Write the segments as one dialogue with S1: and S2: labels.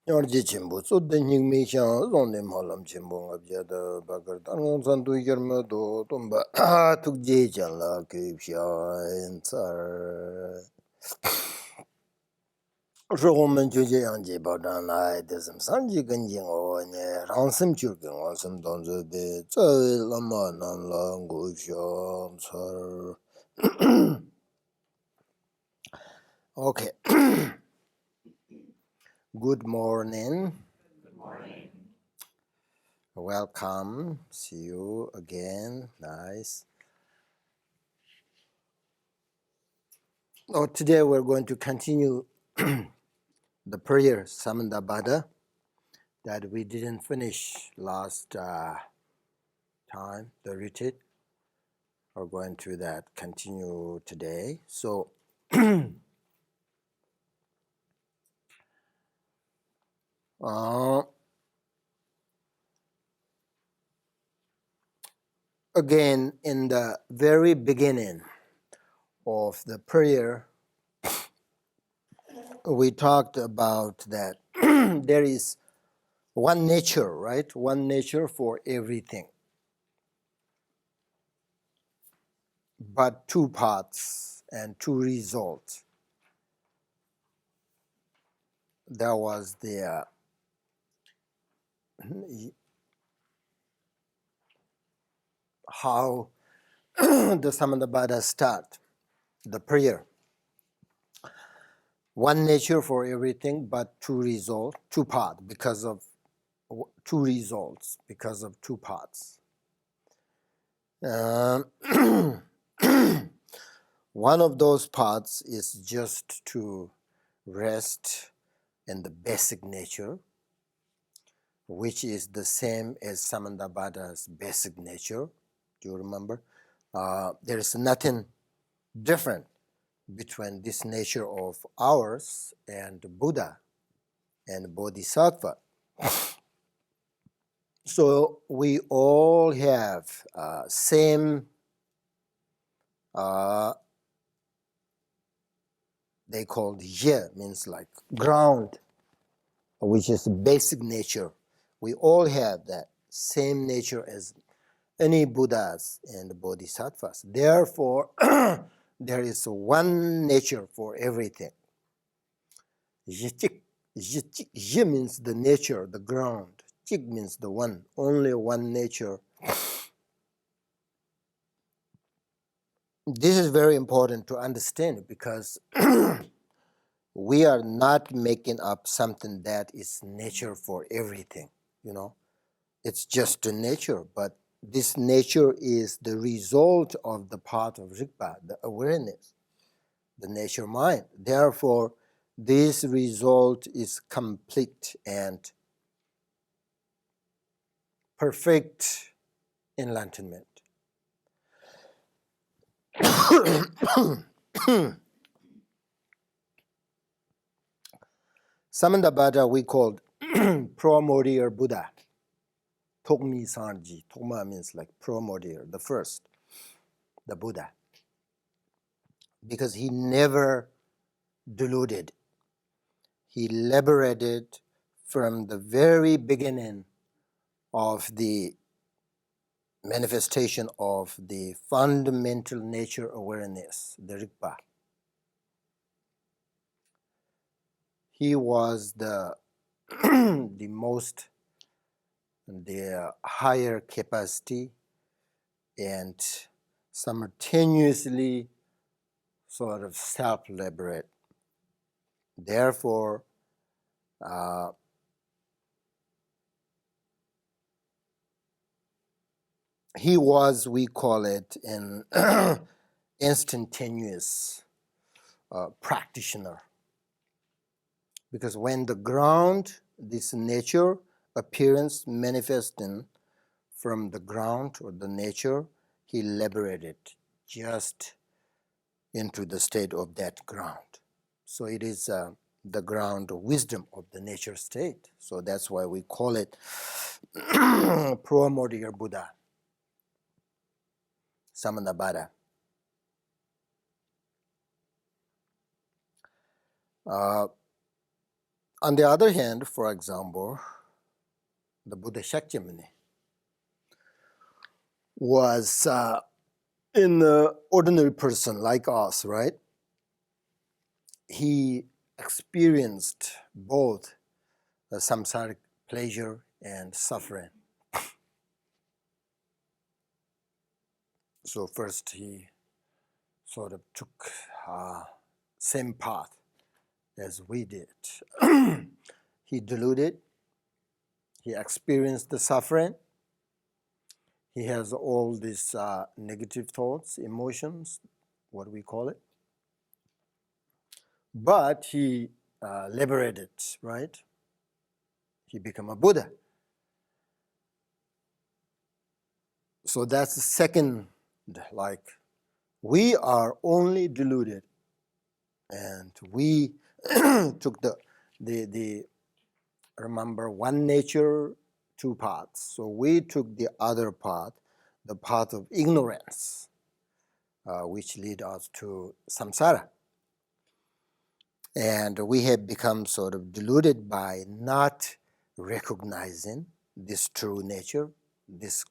S1: Yarji Chimbo, so the Nigmishan, only Molam Chimbo of Jada Bakartan, Santu Yermado, Tumba, took Jajan La Kipsha, and Sir Roman Jujanji Badan, I desem Sanji Ganjing on a ransom churking on some dons of the Laman and Langusha, Sir. Okay. Good morning. Welcome. See you again. Nice. Oh, today we're going to continue the prayer Samantabhadra that we didn't finish last time, the retreat. We're going to that continue today. So again, in the very beginning of the prayer, we talked about that there is one nature, right? One nature for everything, but two paths and two results. That was the how the Samantabhadra start the prayer. One nature for everything, but two results, two paths, because of two results, because of two paths. One of those paths is just to rest in the basic nature, which is the same as Samantabhadра's basic nature. Do you remember? There is nothing different between this nature of ours and Buddha and Bodhisattva. So we all have same, they called ye, means like ground, which is basic nature. We all have that same nature as any Buddhas and Bodhisattvas. Therefore, there is one nature for everything. Yi means the nature, the ground. Chik means the one, only one nature. This is very important to understand because we are not making up something that is nature for everything, you know. It's just a nature, but this nature is the result of the part of Rigpa, the awareness, the nature mind. Therefore, this result is complete and perfect enlightenment. Samantabhadra we called primordial Buddha. Tokmi Sanji. Tokma means like primordial, the first, the Buddha. Because he never deluded. He liberated from the very beginning of the manifestation of the fundamental nature awareness, the Rigpa. He was the the higher capacity and simultaneously sort of self-liberate. Therefore, he was, we call it, an instantaneous practitioner. Because when the ground, this nature, appearance manifesting from the ground or the nature, he liberated just into the state of that ground. So it is the ground of wisdom of the nature state. So that's why we call it primordial Buddha, Samantabhadra. On the other hand, for example, the Buddha Shakyamuni was an ordinary person like us, right? He experienced both the samsaric pleasure and suffering. So first he sort of took same path as we did. He deluded, he experienced the suffering, he has all these negative thoughts, emotions, what we call it. But he liberated, right? He became a Buddha. So that's the second, like, we are only deluded, and we took the remember, one nature, two paths. So we took the other path, the path of ignorance, which lead us to samsara. And we have become sort of deluded by not recognizing this true nature, this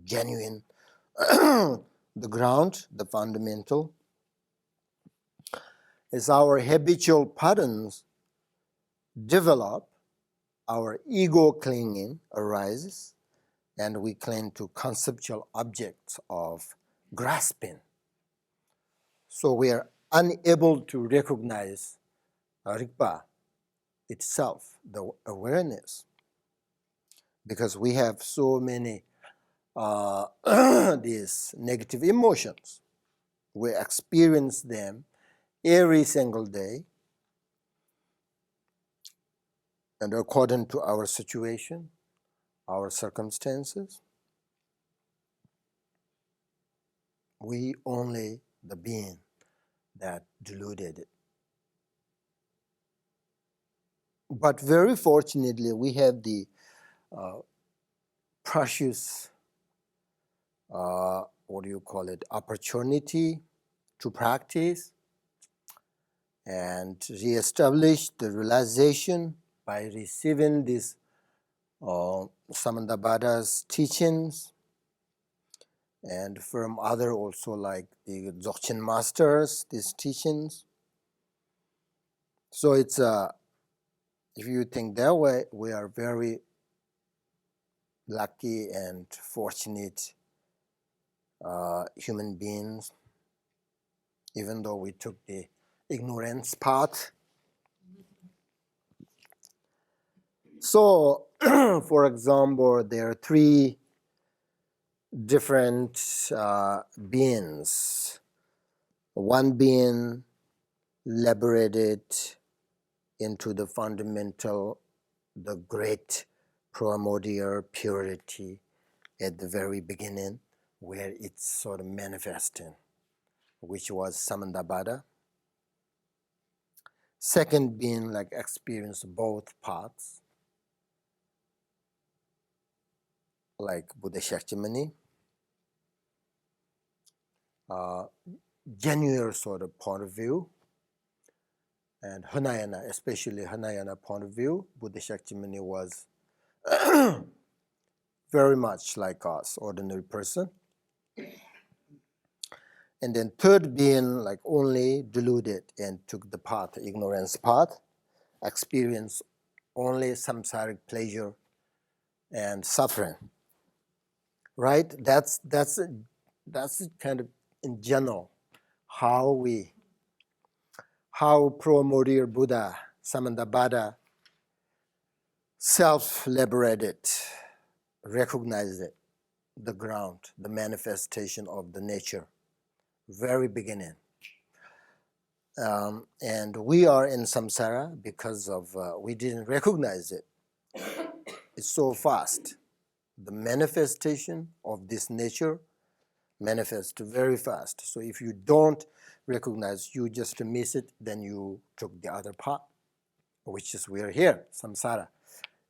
S1: genuine, the ground, the fundamental. As our habitual patterns develop, our ego clinging arises, and we cling to conceptual objects of grasping. So we are unable to recognize Rigpa itself, the awareness, because we have so many these negative emotions. We experience them every single day, and according to our situation, our circumstances, we only the being that deluded it. But very fortunately, we have the precious, opportunity to practice and reestablish the realization by receiving this Samantabhadра's teachings, and from other also like the Dzogchen masters, these teachings. So it's if you think that way, we are very lucky and fortunate human beings, even though we took the ignorance path. So, for example, there are three different beings. One being liberated into the fundamental, the great primordial purity at the very beginning, where it's sort of manifesting, which was Samantabhadra. Second being like experience both paths, like Buddha Shakyamuni. Genuine sort of point of view, and Hinayana, especially Hinayana point of view, Buddha Shakyamuni was very much like us, ordinary person. And then third being like only deluded and took the path, ignorance path, experienced only samsaric pleasure and suffering. Right? That's kind of in general how primordial Buddha Samantabhadra self-liberated, recognized it, the ground, the manifestation of the nature, very beginning. And we are in samsara because of we didn't recognize it. It's so fast. The manifestation of this nature manifests very fast. So if you don't recognize, you just miss it, then you took the other path, which is we are here, samsara.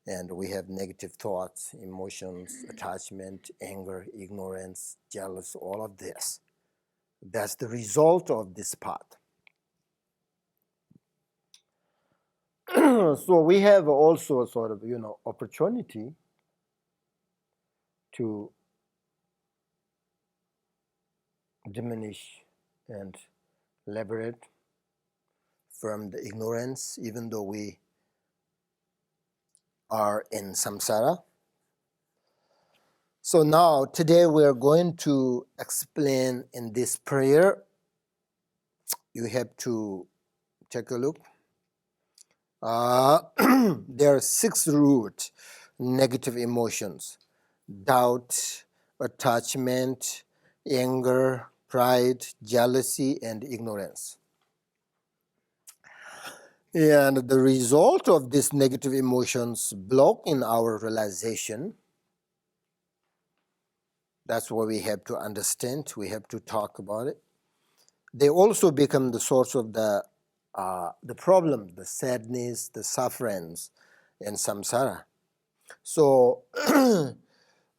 S1: And we have negative thoughts, emotions, attachment, anger, ignorance, jealous, all of this. That's the result of this path. So we have also a sort of, opportunity to diminish and liberate from the ignorance, even though we are in samsara. So now, today we are going to explain in this prayer. You have to take a look. There are 6 root negative emotions: doubt, attachment, anger, pride, jealousy, and ignorance. And the result of these negative emotions block in our realization. That's what we have to understand. We have to talk about it. They also become the source of the problem, the sadness, the sufferings, and samsara. So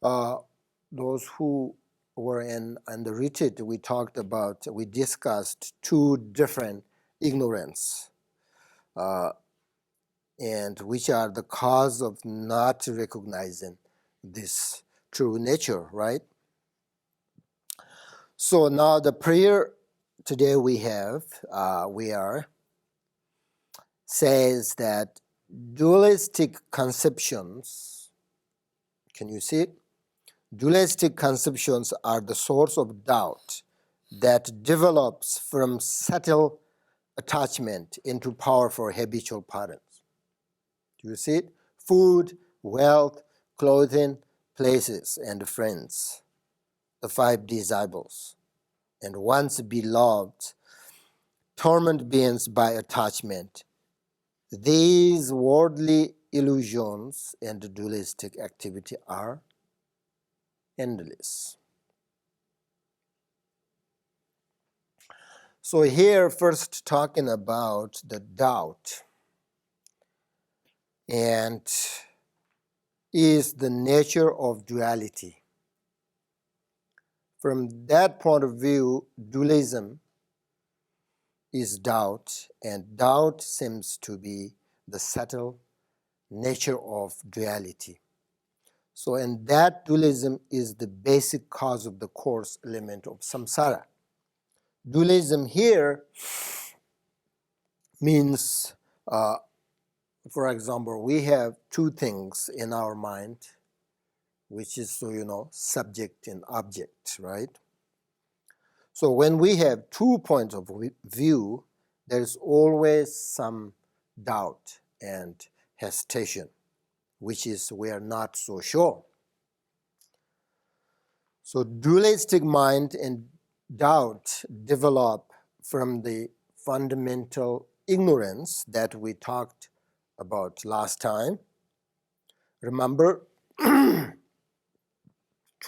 S1: those who were in the retreat, we discussed 2 different ignorance, and which are the cause of not recognizing this true nature, right? So now the prayer today we says that dualistic conceptions, can you see it? Dualistic conceptions are the source of doubt that develops from subtle attachment into powerful habitual patterns. Do you see it? Food, wealth, clothing, places, and friends, the 5 disciples, and once beloved, torment beings by attachment. These worldly illusions and dualistic activity are endless. So here first talking about the doubt, and is the nature of duality. From that point of view, dualism is doubt, and doubt seems to be the subtle nature of duality. So, and that dualism is the basic cause of the coarse element of samsara. Dualism here means, for example, we have 2 things in our mind, which is, subject and object, right? So when we have 2 points of view, there is always some doubt and hesitation, which is we are not so sure. So dualistic mind and doubt develop from the fundamental ignorance that we talked about last time. Remember, 2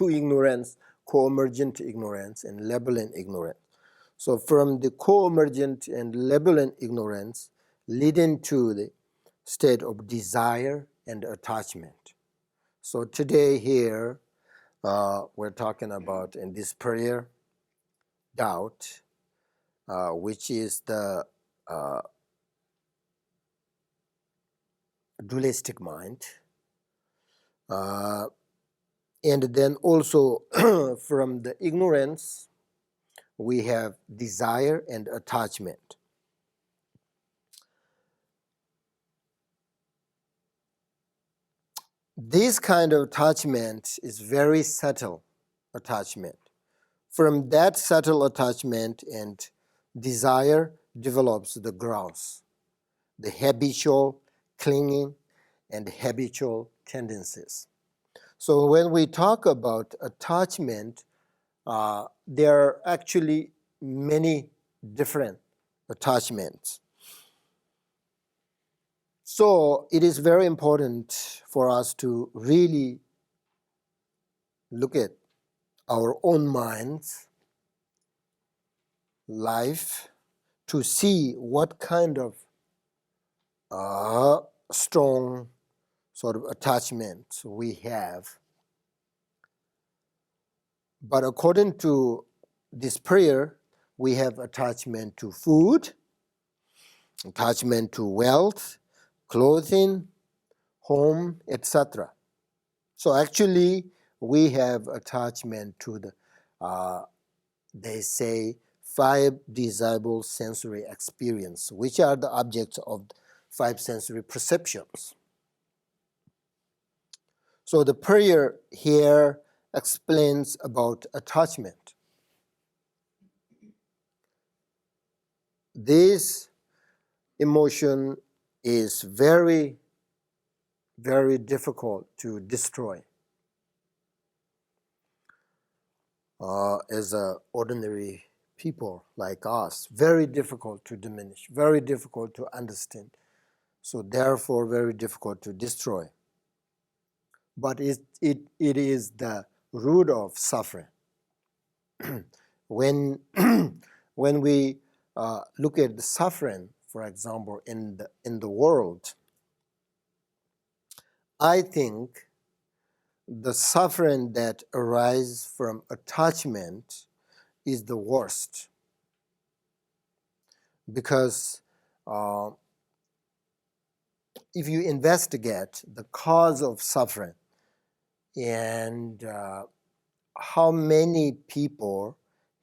S1: ignorance, co-emergent ignorance and labeling ignorance. So from the co-emergent and labeling ignorance leading to the state of desire and attachment. So today here we're talking about in this prayer doubt, which is the dualistic mind. And then also from the ignorance, we have desire and attachment. This kind of attachment is very subtle attachment. From that subtle attachment and desire develops the grouse, the habitual clinging and habitual tendencies. So when we talk about attachment, there are actually many different attachments. So it is very important for us to really look at our own minds, life, to see what kind of strong sort of attachment we have. But according to this prayer, we have attachment to food, attachment to wealth, clothing, home, etc. So actually, we have attachment to the, they say, 5 desirable sensory experience, which are the objects of 5 sensory perceptions. So the prayer here explains about attachment. This emotion is very, very difficult to destroy. As ordinary people like us, very difficult to diminish, very difficult to understand. So therefore, very difficult to destroy. But it is the root of suffering. When when we look at the suffering, for example, in the world, I think the suffering that arises from attachment is the worst, because if you investigate the cause of suffering and how many people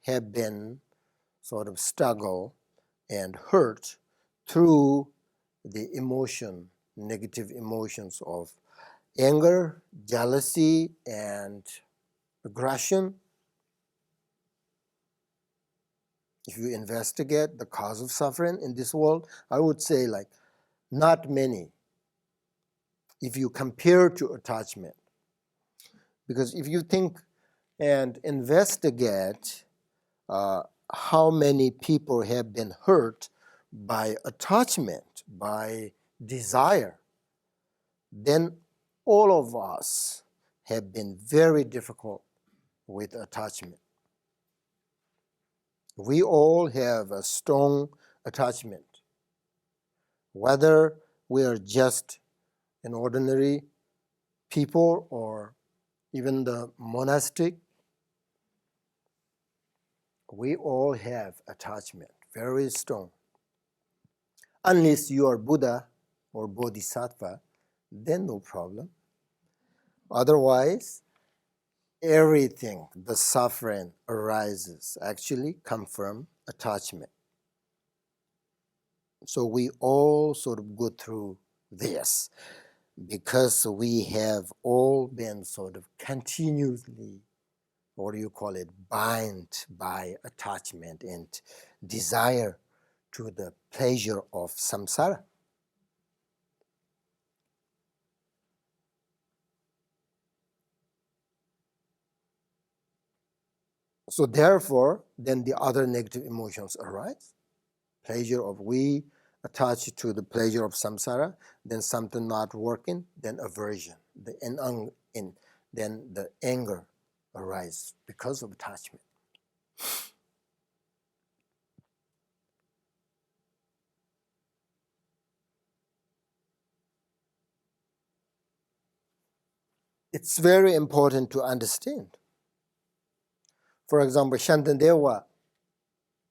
S1: have been sort of struggle and hurt through the emotion, negative emotions of anger, jealousy, and aggression. If you investigate the cause of suffering in this world, I would say like not many if you compare to attachment. Because if you think and investigate how many people have been hurt by attachment, by desire, then all of us have been very difficult with attachment. We all have a strong attachment. Whether we are just an ordinary people or even the monastic, we all have attachment, very strong. Unless you are Buddha or Bodhisattva, then no problem. Otherwise, everything, the suffering arises, actually come from attachment. So we all sort of go through this because we have all been sort of continuously, what do you call it, bound by attachment and desire to the pleasure of samsara. So therefore, then the other negative emotions arise. Pleasure of we attach to the pleasure of samsara, then something not working, then aversion, then the anger arises because of attachment. It's very important to understand. For example, Shantideva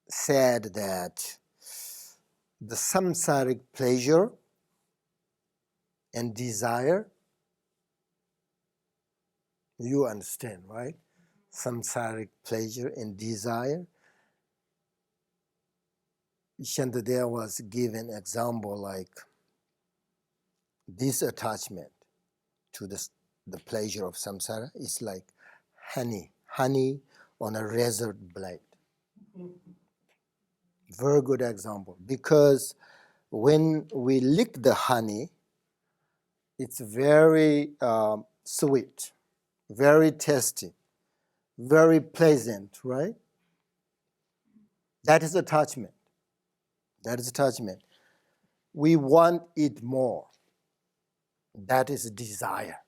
S1: said that the samsaric pleasure and desire, you understand, right? Samsaric pleasure and desire. Shantideva was given example like this attachment to the pleasure of samsara is like honey on a razor blade. Very good example, because when we lick the honey, it's very sweet, very tasty, very pleasant, right? That is attachment. That is attachment. We want it more. That is desire.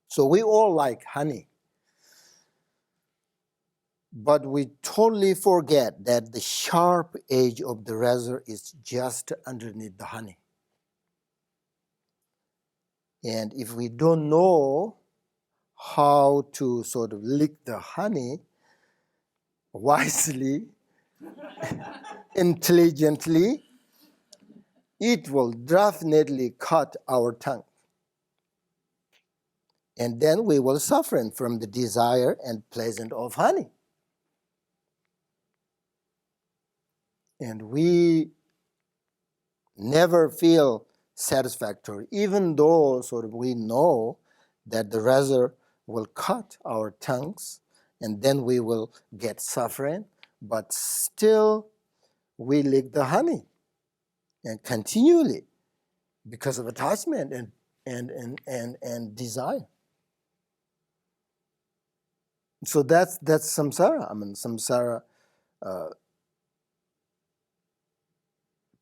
S1: So we all like honey. But we totally forget that the sharp edge of the razor is just underneath the honey. And if we don't know how to sort of lick the honey wisely, intelligently, it will definitely cut our tongue. And then we will suffer from the desire and pleasure of honey. And we never feel satisfactory, even though sort of we know that the razor will cut our tongues and then we will get suffering, but still we lick the honey and continually because of attachment and desire. So that's samsara. I mean, samsara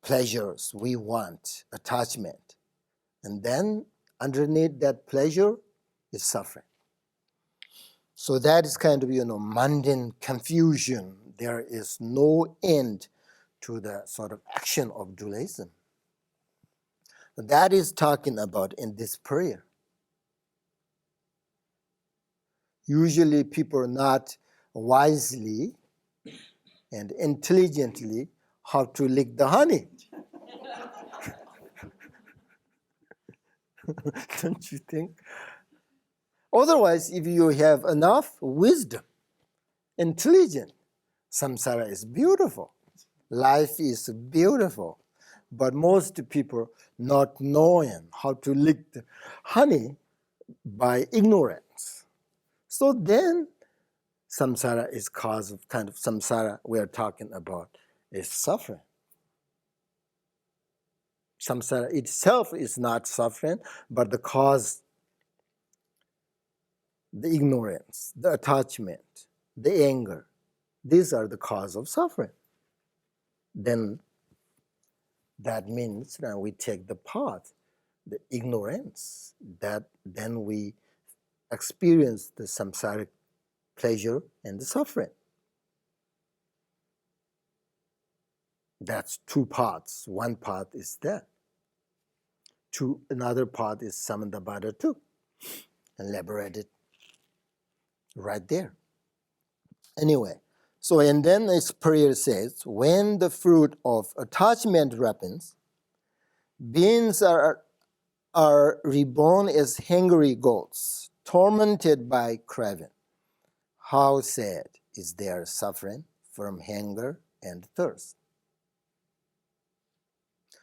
S1: pleasures we want, attachment. And then underneath that pleasure is suffering. So that is kind of, mundane confusion. There is no end to the sort of action of dualism. That is talking about in this prayer. Usually people are not wisely and intelligently how to lick the honey. Don't you think? Otherwise, if you have enough wisdom, intelligence, samsara is beautiful. Life is beautiful. But most people not knowing how to lick the honey by ignorance. So then samsara is cause of kind of samsara we are talking about is suffering. Samsara itself is not suffering, but the cause, the ignorance, the attachment, the anger, these are the cause of suffering. Then that means that we take the path, the ignorance, that then we experience the samsaric pleasure and the suffering. That's two paths. One path is that. Another path is Samantabhadra too, elaborated right there. Anyway, so and then this prayer says, when the fruit of attachment ripens, beings are reborn as hungry goats, tormented by craving. How sad is their suffering from hunger and thirst.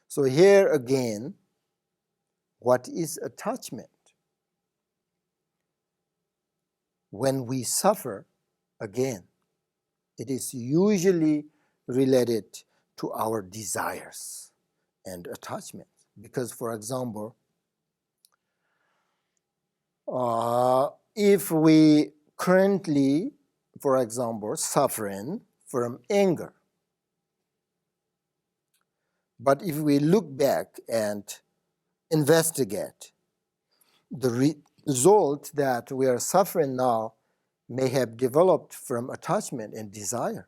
S1: So here again, what is attachment? When we suffer, again, it is usually related to our desires and attachments. Because, for example, if we currently, for example, suffering from anger, but if we look back and investigate, the result that we are suffering now may have developed from attachment and desire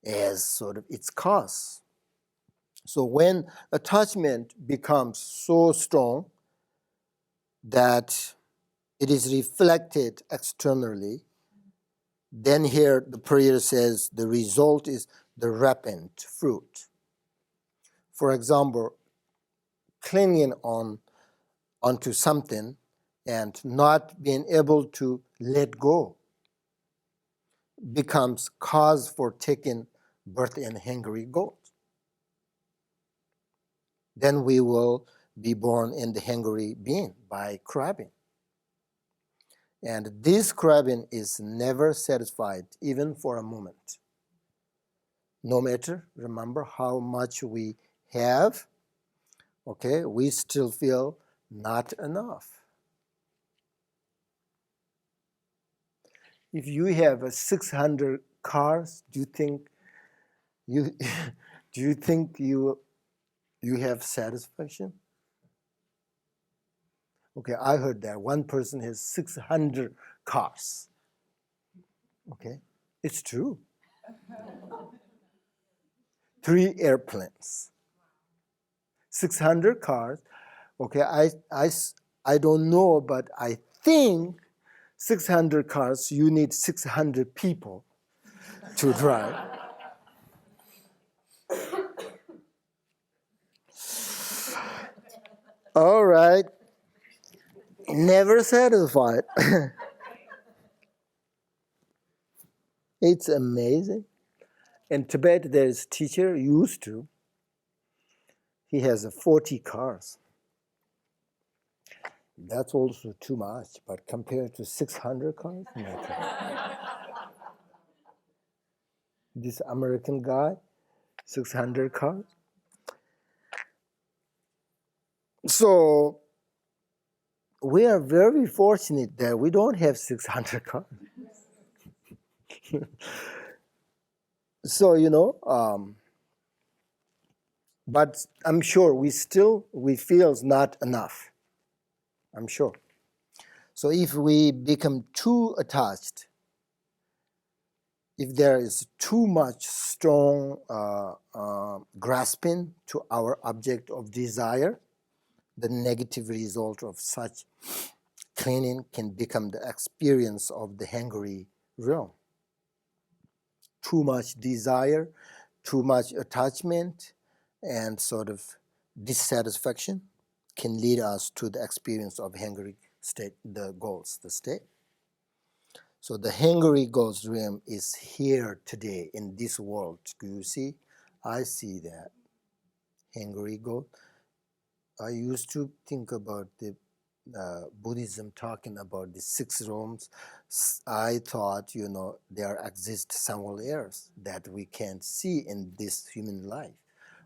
S1: as sort of its cause. So when attachment becomes so strong that it is reflected externally, then here the prayer says the result is the ripened fruit. For example, clinging onto something and not being able to let go becomes cause for taking birth in hungry goat. Then we will be born in the hungry being by craving. And this craving is never satisfied, even for a moment. No matter, remember, how much we have, okay, we still feel not enough. If you have 600 cars, do you think you have satisfaction? Okay, I heard that one person has 600 cars. Okay, it's true. 3 airplanes, 600 cars. Okay, I don't know, but I think 600 cars, you need 600 people to drive. All right. Never satisfied. It's amazing. In Tibet, there's a teacher used to. He has 40 cars. That's also too much, but compared to 600 cars, nothing. This American guy, 600 cars. So we are very fortunate that we don't have 600 cars. So, but I'm sure we feel it's not enough. I'm sure. So if we become too attached, if there is too much strong grasping to our object of desire, the negative result of such clinging can become the experience of the hungry realm. Too much desire, too much attachment, and sort of dissatisfaction can lead us to the experience of hungry state, the goals, the state. So the hungry ghost realm is here today in this world. Do you see? I see that hungry ghost. I used to think about the Buddhism talking about the 6 realms. I thought, there exist somewhere else that we can't see in this human life.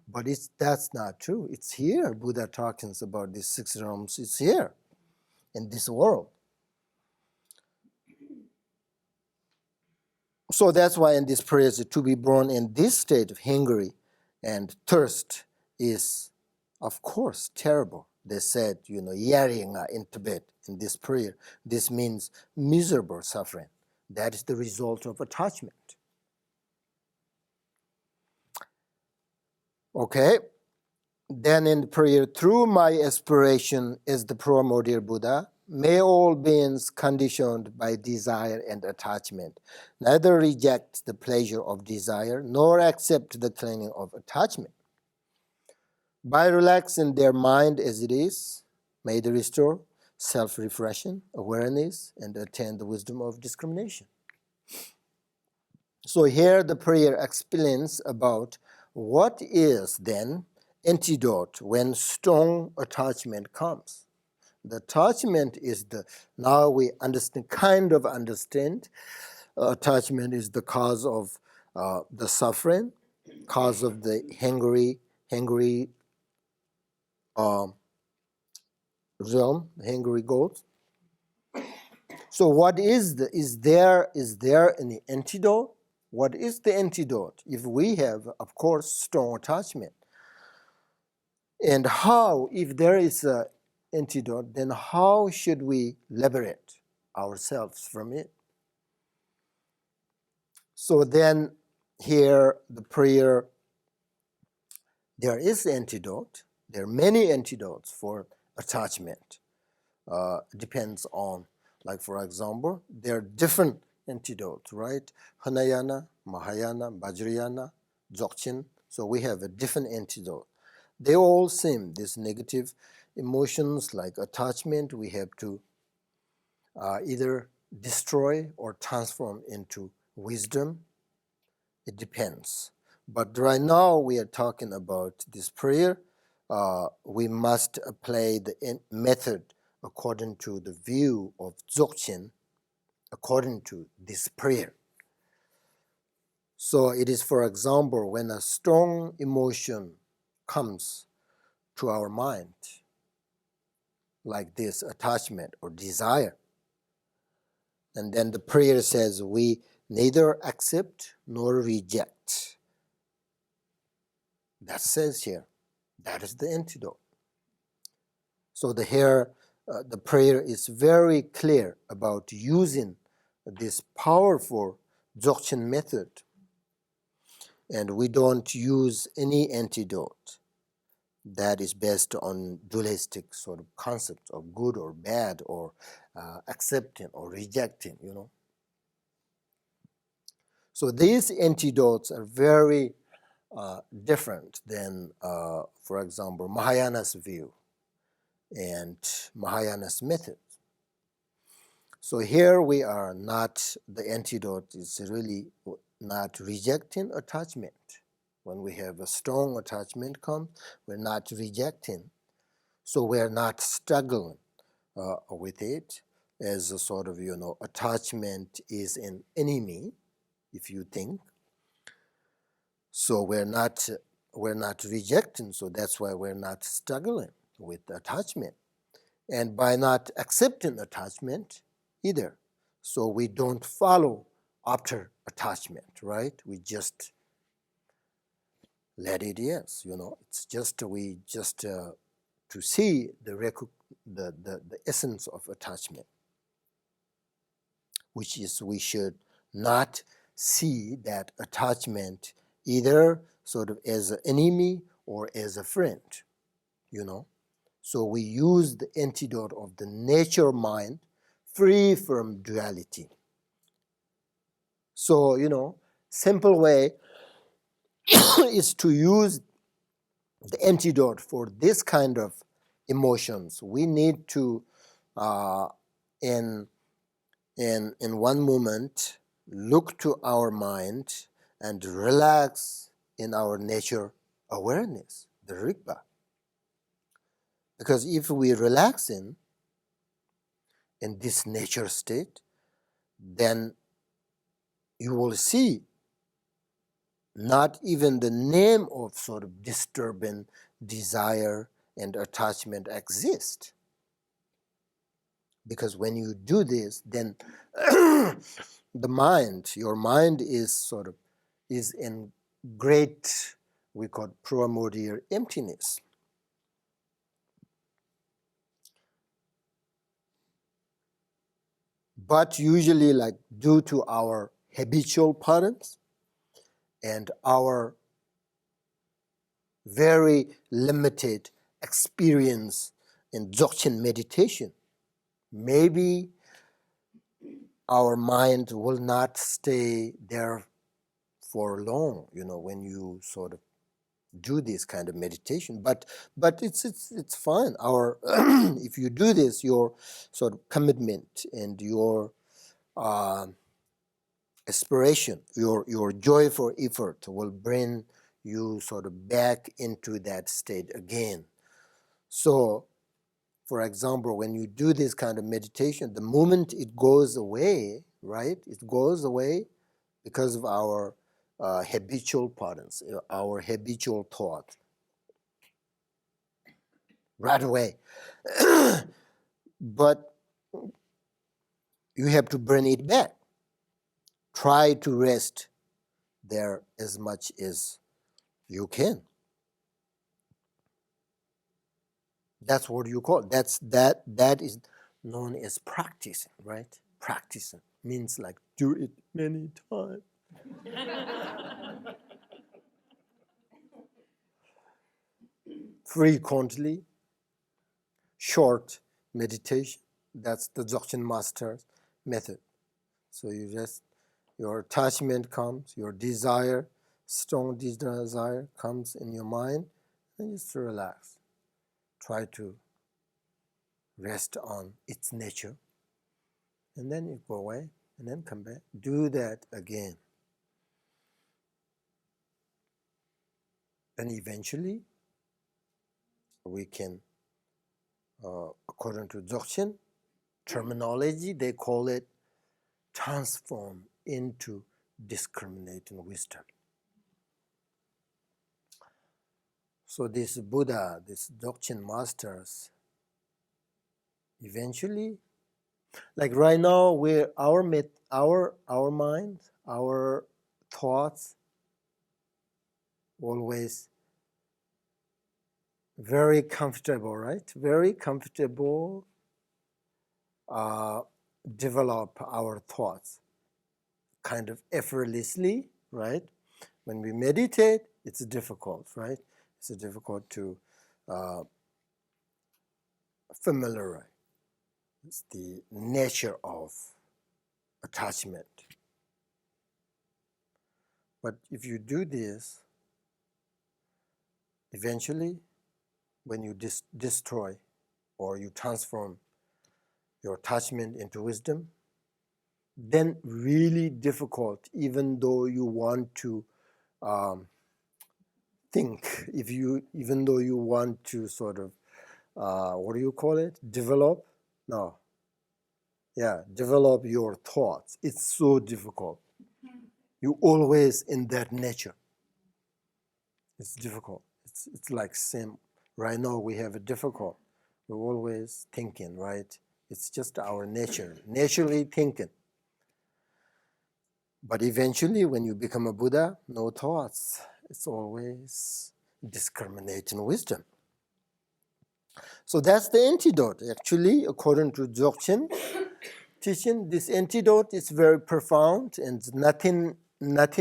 S1: But that's not true. It's here. Buddha talking about the 6 realms. It's here in this world. So that's why in this prayer, to be born in this state of hunger and thirst is, of course, terrible. They said, yaringa in Tibet, in this prayer. This means miserable suffering. That is the result of attachment. Okay? Then in the prayer, through my aspiration is the primordial Buddha, may all beings conditioned by desire and attachment neither reject the pleasure of desire nor accept the clinging of attachment. By relaxing their mind as it is, may they restore self-reflection, awareness, and attain the wisdom of discrimination. So here the prayer explains about what is then antidote when strong attachment comes. The attachment is now we understand, attachment is the cause of the suffering, cause of the hungry realm, hungry goat. So what is there any antidote? What is the antidote? If we have, of course, strong attachment. And how, if there is an antidote, then how should we liberate ourselves from it? So then here the prayer, there is antidote. There are many antidotes for attachment. Depends on, like for example, there are different antidotes, right? Hinayana, Mahayana, Vajrayana, Dzogchen. So we have a different antidote. They all seem these negative emotions like attachment we have to either destroy or transform into wisdom. It depends. But right now we are talking about this prayer. We must apply the method according to the view of Dzogchen, according to this prayer. So it is, for example, when a strong emotion comes to our mind, like this attachment or desire, and then the prayer says we neither accept nor reject. That says here, that is the antidote. So the prayer is very clear about using this powerful Dzogchen method, and we don't use any antidote that is based on dualistic sort of concepts of good or bad or accepting or rejecting, So these antidotes are very different than, for example, Mahayana's view. and Mahayana's method. So here we are not, the antidote is really not rejecting attachment. When we have a strong attachment come, we're not rejecting. So we're not struggling with it as a sort of, attachment is an enemy, if you think. So we're not rejecting, so that's why we're not struggling with attachment. And by not accepting attachment either, so we don't follow after attachment, right? We just let it, yes, it's just, we just to see the essence of attachment, which is we should not see that attachment either sort of as an enemy or as a friend, So we use the antidote of the nature mind, free from duality. So, simple way is to use the antidote for this kind of emotions. We need to, in one moment, look to our mind and relax in our nature awareness, the Rigpa. Because if we relax in this nature state, then you will see not even the name of sort of disturbing desire and attachment exist. Because when you do this, then your mind is sort of, is in great, we call primordial emptiness. But usually, like, due to our habitual patterns and our very limited experience in Dzogchen meditation, maybe our mind will not stay there for long, when you sort of do this kind of meditation. But it's fine. Our if you do this, your sort of commitment and your aspiration, your joyful effort will bring you sort of back into that state again. So, for example, when you do this kind of meditation, the moment it goes away, right? It goes away because of our habitual patterns, our habitual thought, right away. But you have to bring it back. Try to rest there as much as you can. That's what you call it. That is known as practicing, right? Practicing means like do it many times. Frequently, short meditation. That's the Dzogchen master's method. So you just, your attachment comes, your desire, strong desire comes in your mind, and just relax. Try to rest on its nature, and then you go away, and then come back. Do that again. And eventually, we can, according to Dzogchen terminology, they call it transform into discriminating wisdom. So this Buddha, this Dzogchen masters, eventually, like right now, where our mind, our thoughts, always very comfortable, right? Very comfortable. Develop our thoughts kind of effortlessly, right? When we meditate, it's difficult, right? It's difficult to familiarize. It's the nature of attachment. But if you do this, eventually, when you destroy or you transform your attachment into wisdom, then really difficult, even though you want to think, even though you want to sort of, what do you call it? Develop? No. Yeah, develop your thoughts. It's so difficult. You always in that nature. It's difficult. It's like same. Right now we have a difficult. We're always thinking, right? It's just our nature, naturally thinking. But eventually, when you become a Buddha, no thoughts. It's always discriminating wisdom. So that's the antidote. Actually, according to Dzogchen teaching, this antidote is very profound and nothing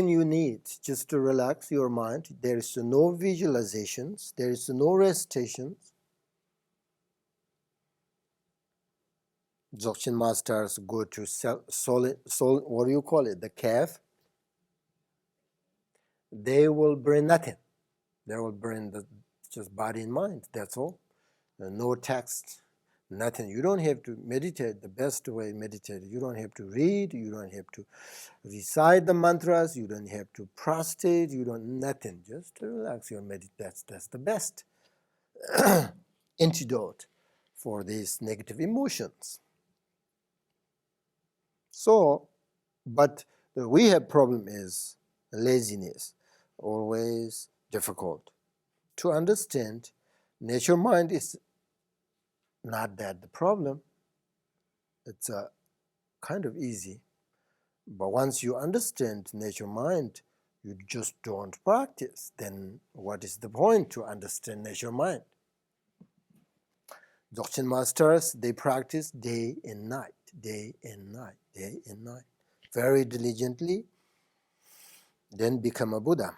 S1: you need just to relax your mind. There is no visualizations. There is no recitations. Dzogchen masters go to what do you call it? The cave. They will bring nothing. They will bring just body and mind. That's all. No text, nothing. You don't have to meditate the best way meditate. You don't have to read. You don't have to recite the mantras. You don't have to prostrate. You don't nothing. Just to relax your meditation. That's the best antidote for these negative emotions. So, but we have problem is laziness, always difficult to understand. Nature mind is not that the problem. It's kind of easy. But once you understand nature mind, you just don't practice. Then what is the point to understand nature mind? Dzogchen masters, they practice day and night, day and night, day and night. Very diligently, then become a Buddha.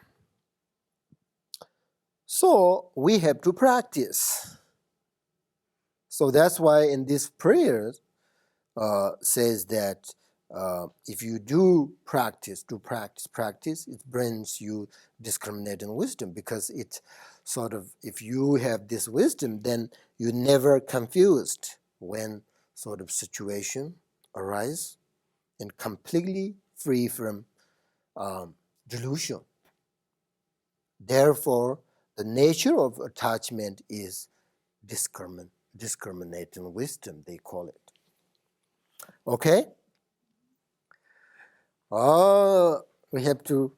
S1: So we have to practice. So that's why in this prayer says that if you do practice, it brings you discriminating wisdom, because it sort of, if you have this wisdom, then you're never confused when sort of situation arise, and completely free from delusion. Therefore, the nature of attachment is discriminating wisdom, they call it. Okay? We have to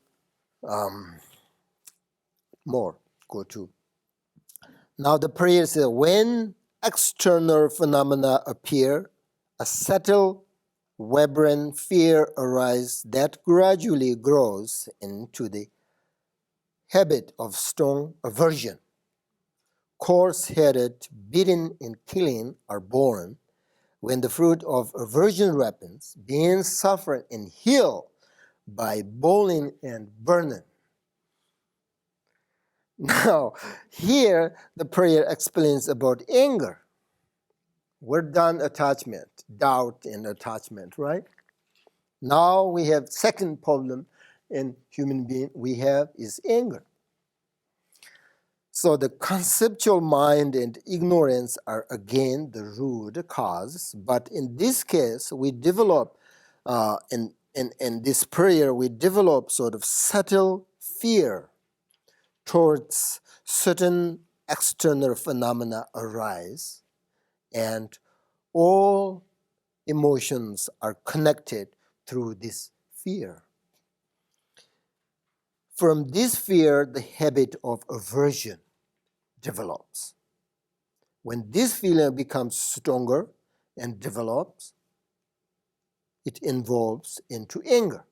S1: more go to. Now the prayer says, when external phenomena appear, a subtle, vibrant fear arises that gradually grows into the habit of strong aversion. Coarse-headed, beating, and killing are born when the fruit of aversion ripens, being suffered and healed by boiling and burning. Now, here the prayer explains about anger. We're done attachment, doubt and attachment, right? Now we have second problem in human being we have is anger. So the conceptual mind and ignorance are again the root cause, but in this case we develop, in this prayer we develop sort of subtle fear towards certain external phenomena arise, and all emotions are connected through this fear. From this fear, the habit of aversion develops. When this feeling becomes stronger and develops, it evolves into anger.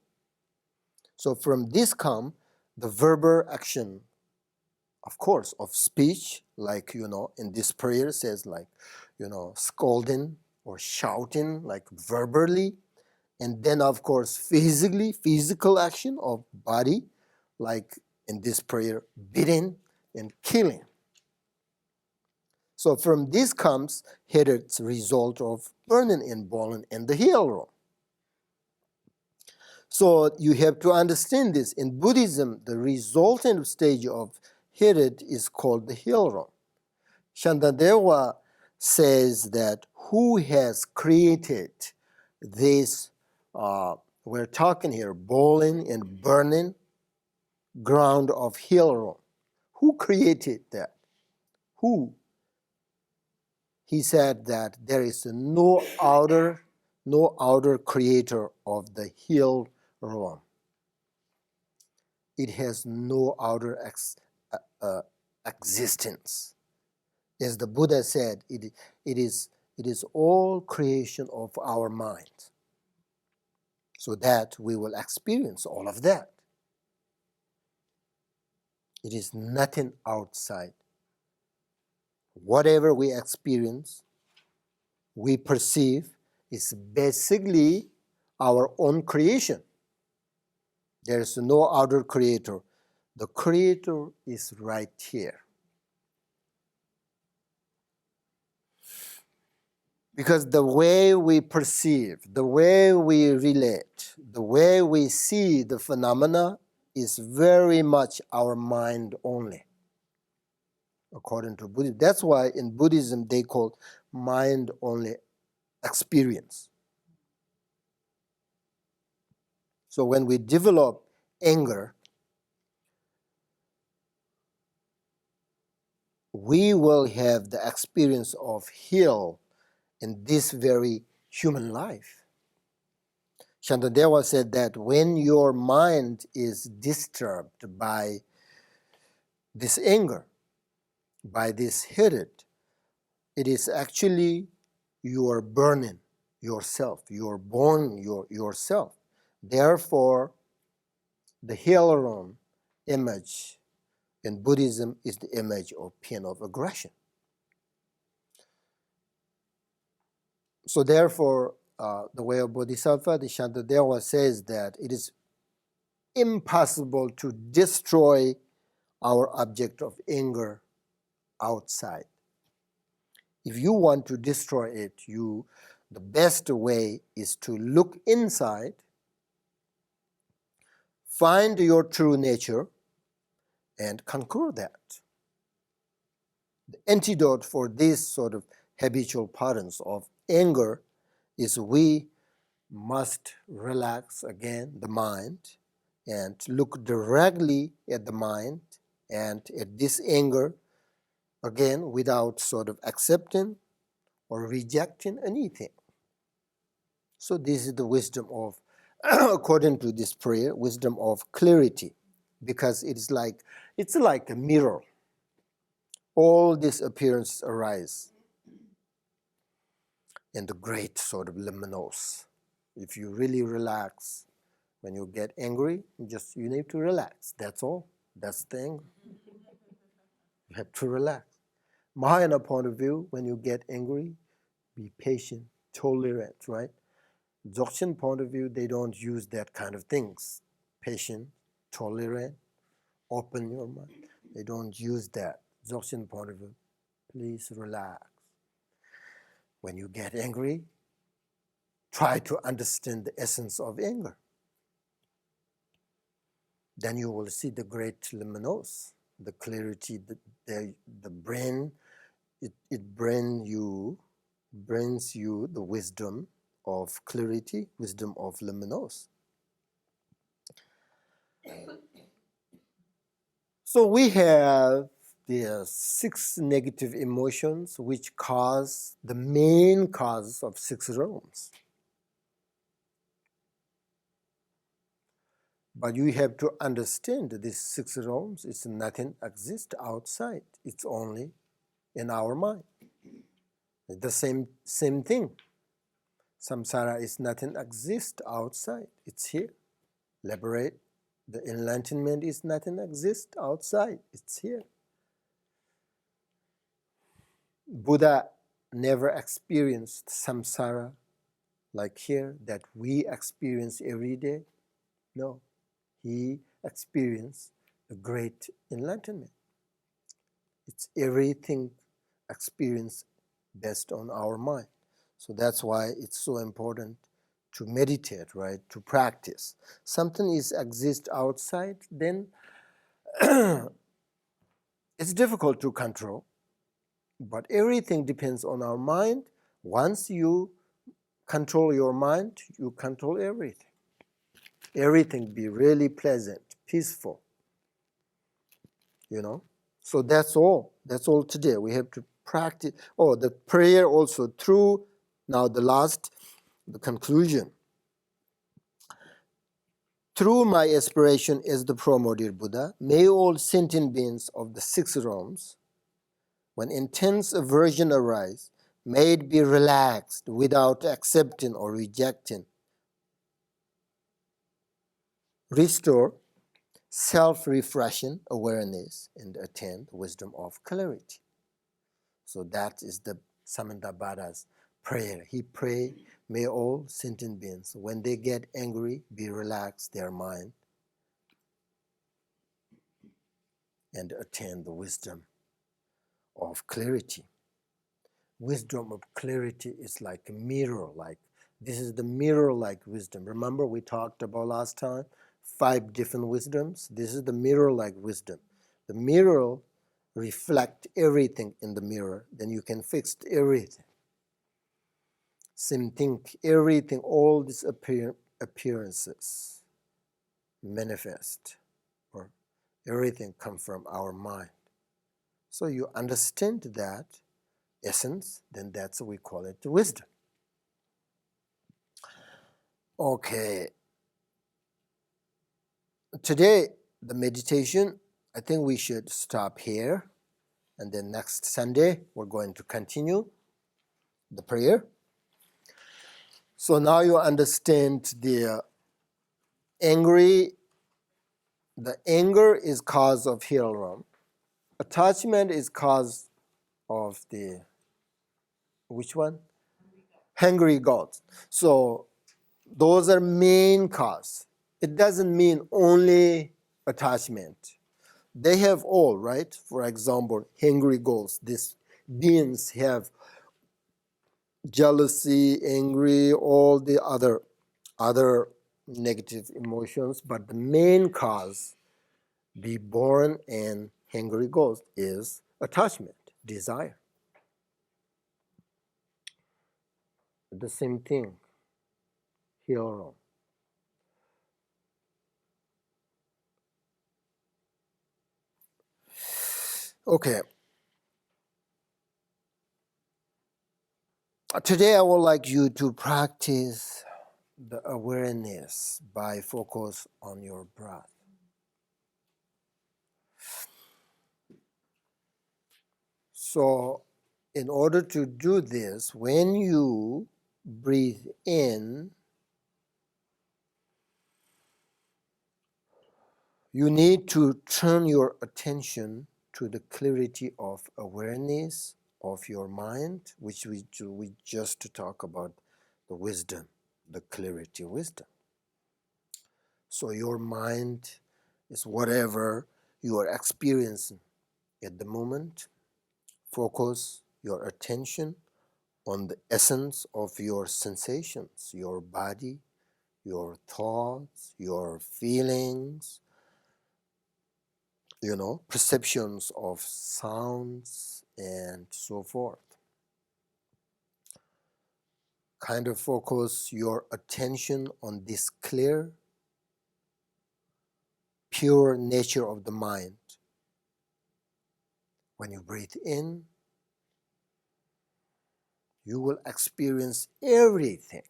S1: So from this come the verbal action, of course, of speech, like, in this prayer says, like, scolding or shouting, like verbally. And then, of course, physical action of body, like in this prayer, beating and killing. So from this comes hatred's result of burning and boiling in the hell room. So you have to understand this. In Buddhism, the resultant stage of hatred is called the hell room. Shantadewa says that who has created this, we're talking here, boiling and burning ground of Hillel. Who created that? Who? He said that there is no outer creator of the hill realm. It has no outer existence. As the Buddha said, it is all creation of our mind, so that we will experience all of that. It is nothing outside. Whatever we experience, we perceive, is basically our own creation. There is no outer creator. The creator is right here. Because the way we perceive, the way we relate, the way we see the phenomena is very much our mind only, according to Buddhism. That's why in Buddhism they call mind only experience. So when we develop anger, we will have the experience of hell in this very human life. Shantideva said that when your mind is disturbed by this anger, by this hatred, it is actually you are burning yourself, you are burning yourself. Therefore, the Hieron image in Buddhism is the image of pain of aggression. So therefore, the way of Bodhisattva, the Shantideva says that it is impossible to destroy our object of anger outside. If you want to destroy it, the best way is to look inside, find your true nature, and conquer that. The antidote for this sort of habitual patterns of anger is we must relax again the mind and look directly at the mind and at this anger again without sort of accepting or rejecting anything. So this is the wisdom of, according to this prayer, wisdom of clarity, because it's like a mirror. All these appearances arise in the great sort of liminals. If you really relax, when you get angry, you need to relax. That's all. That's the thing. You have to relax. Mahayana point of view, when you get angry, be patient, tolerant, right? Dzogchen point of view, they don't use that kind of things. Patient, tolerant, open your mind. They don't use that. Dzogchen point of view, please relax. When you get angry, try to understand the essence of anger. Then you will see the great luminous, the clarity, the brain. It brings you the wisdom of clarity, wisdom of luminous. So we have the 6 negative emotions which cause the main cause of 6 realms. But you have to understand that these 6 realms, it's nothing exists outside. It's only in our mind. It's the same thing. Samsara is nothing exists outside. It's here. Liberate. The enlightenment is nothing exists outside. It's here. Buddha never experienced samsara like here that we experience every day. No. He experienced the great enlightenment. It's everything experienced based on our mind. So that's why it's so important to meditate, right? To practice. Something exists outside, then it's difficult to control. But everything depends on our mind. Once you control your mind, you control everything. Everything be really pleasant, peaceful, you know. So that's all. That's all today. We have to practice. Oh, the prayer also through, now the conclusion. Through my aspiration as the primordial Buddha, may all sentient beings of the six realms, when intense aversion arise, may it be relaxed without accepting or rejecting. Restore self-refreshing awareness and attain wisdom of clarity. So that is the Samantabhadra's prayer. He prayed, may all sentient beings, when they get angry, be relaxed their mind and attain the wisdom of clarity. Wisdom of clarity is like a mirror, this is the mirror-like wisdom. Remember we talked about last time 5 different wisdoms. This is the mirror-like wisdom. The mirror reflect everything in the mirror, then you can fix everything. Same thing, everything, all these appearances manifest, or everything come from our mind. So you understand that essence, then that's what we call it wisdom. Okay. Today, the meditation, I think we should stop here. And then next Sunday, we're going to continue the prayer. So now you understand the anger is cause of hill. Attachment is cause of the, which one? Hungry gods. So those are main cause. It doesn't mean only attachment. They have all, right? For example, hungry gods. These beings have jealousy, angry, all the other negative emotions, but the main cause, be born and hungry ghost, is attachment, desire. The same thing here on. Okay. Today I would like you to practice the awareness by focus on your breath. So in order to do this, when you breathe in, you need to turn your attention to the clarity of awareness of your mind, which we just talk about the wisdom, the clarity wisdom. So your mind is whatever you are experiencing at the moment. Focus your attention on the essence of your sensations, your body, your thoughts, your feelings, perceptions of sounds and so forth. Kind of focus your attention on this clear, pure nature of the mind. When you breathe in, you will experience everything.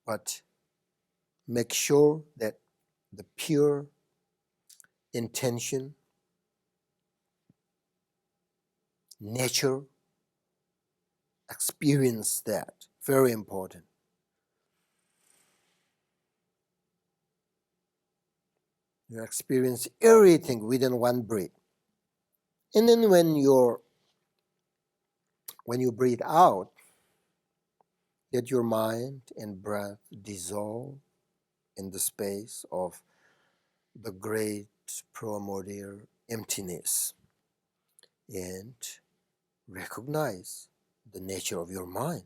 S1: But make sure that the pure intention, nature, experience that. Very important. You experience everything within one breath. And then when you breathe out, let your mind and breath dissolve in the space of the great primordial emptiness, and recognize the nature of your mind.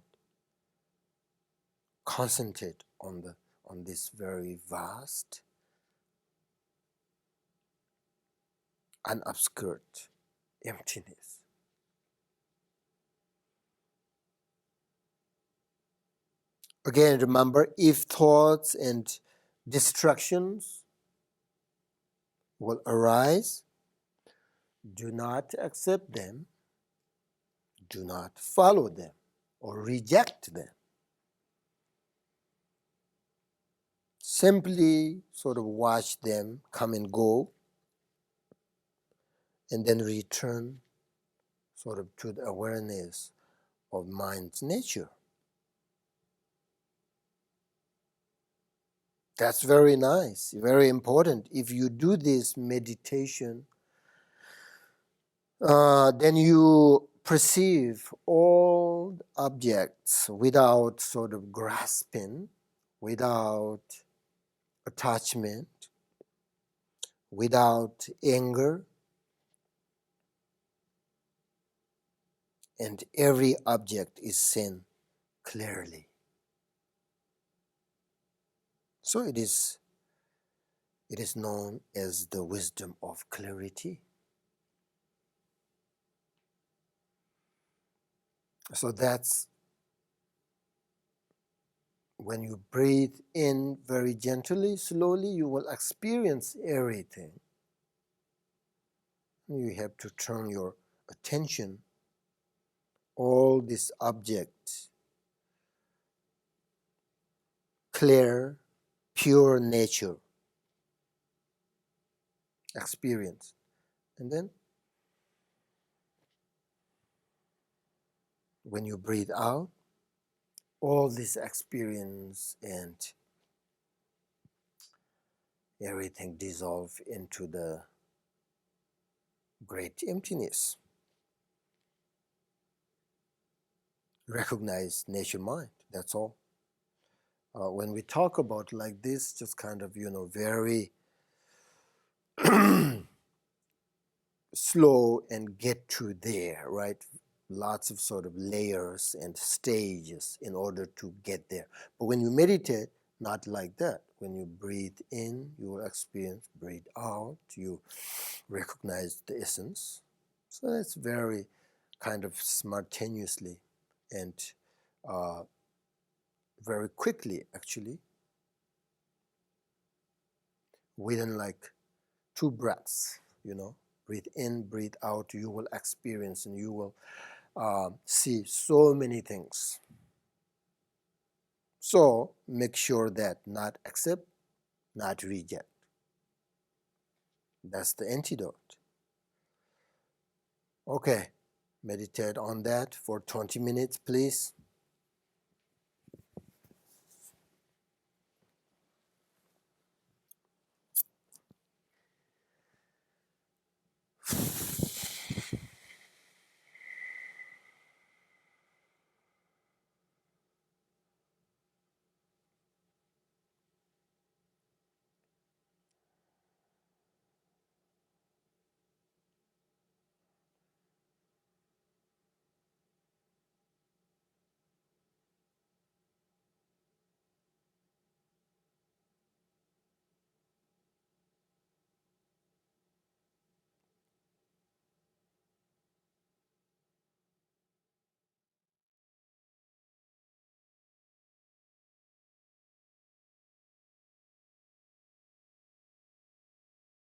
S1: Concentrate on this very vast, unobscured emptiness. Again, remember, if thoughts and distractions will arise, do not accept them, do not follow them or reject them. Simply sort of watch them come and go and then return sort of to the awareness of mind's nature. That's very nice, very important. If you do this meditation, then you perceive all objects without sort of grasping, without attachment, without anger, and every object is seen clearly. So it is known as the wisdom of clarity. So that's when you breathe in very gently, slowly, you will experience everything. You have to turn your attention, all these objects, clear, pure nature, experience. And then when you breathe out, all this experience and everything dissolve into the great emptiness. Recognize nature mind, that's all. When we talk about like this, just kind of, very slow and get to there, right? Lots of sort of layers and stages in order to get there. But when you meditate, not like that. When you breathe in, you will experience, breathe out, you recognize the essence. So that's very kind of simultaneously and very quickly, actually, within like 2 breaths, breathe in, breathe out, you will experience and you will see so many things. So make sure that not accept, not reject. That's the antidote. Okay, meditate on that for 20 minutes, please.